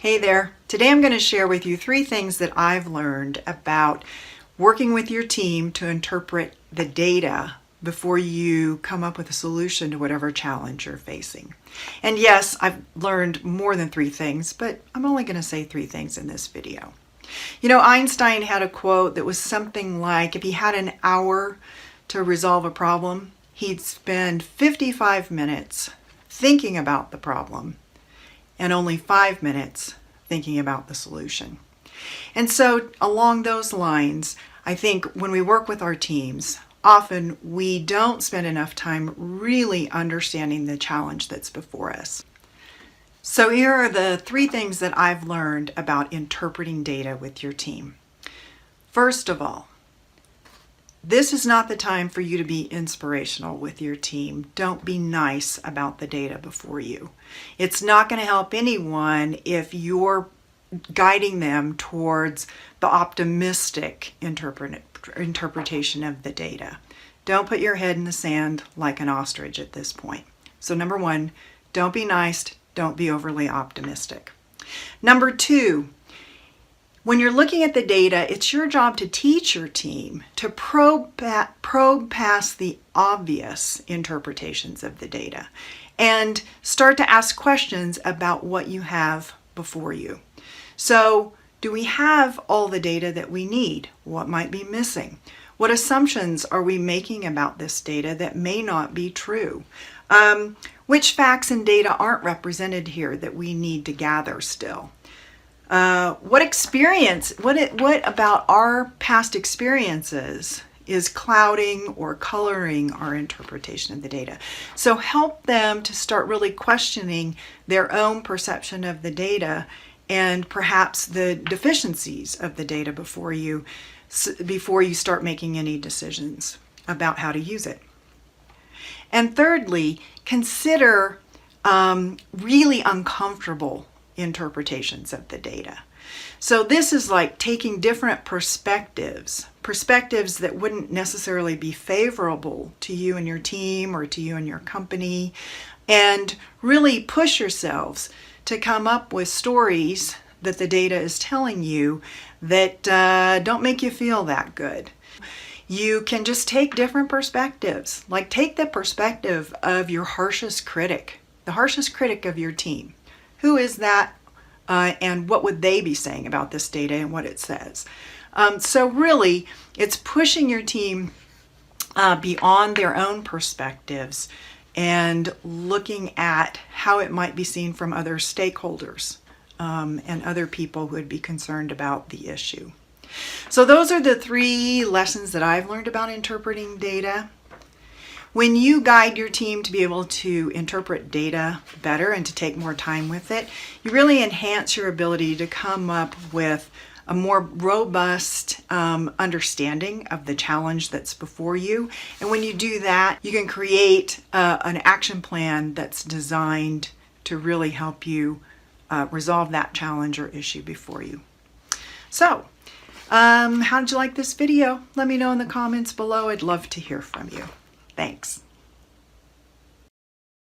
Hey there. Today I'm going to share with you 3 things that I've learned about working with your team to interpret the data before you come up with a solution to whatever challenge you're facing. And yes, I've learned more than 3 things, but I'm only going to say 3 things in this video. You know, Einstein had a quote that was something like, if he had an hour to resolve a problem, he'd spend 55 minutes thinking about the problem and only 5 minutes thinking about the solution. And so along those lines, I think when we work with our teams, often we don't spend enough time really understanding the challenge that's before us. So here are the 3 things that I've learned about interpreting data with your team. First of all, this is not the time for you to be inspirational with your team. Don't be nice about the data before you. It's not going to help anyone if you're guiding them towards the optimistic interpretation of the data. Don't put your head in the sand like an ostrich at this point. So number 1, don't be nice. Don't be overly optimistic. Number 2, when you're looking at the data, it's your job to teach your team to probe past the obvious interpretations of the data and start to ask questions about what you have before you. So, do we have all the data that we need? What might be missing? What assumptions are we making about this data that may not be true? Which facts and data aren't represented here that we need to gather still? What about our past experiences is clouding or coloring our interpretation of the data? So help them to start really questioning their own perception of the data and perhaps the deficiencies of the data before you start making any decisions about how to use it. And thirdly, consider really uncomfortable interpretations of the data. So this is like taking different perspectives that wouldn't necessarily be favorable to you and your team or to you and your company, and really push yourselves to come up with stories that the data is telling you that don't make you feel that good. You can just take different perspectives, like take the perspective of your harshest critic, the harshest critic of your team. Who is that, and what would they be saying about this data and what it says? So really, it's pushing your team beyond their own perspectives and looking at how it might be seen from other stakeholders and other people who would be concerned about the issue. So those are the 3 lessons that I've learned about interpreting data. When you guide your team to be able to interpret data better and to take more time with it, you really enhance your ability to come up with a more robust understanding of the challenge that's before you. And when you do that, you can create an action plan that's designed to really help you resolve that challenge or issue before you. So, how did you like this video? Let me know in the comments below. I'd love to hear from you. Thanks.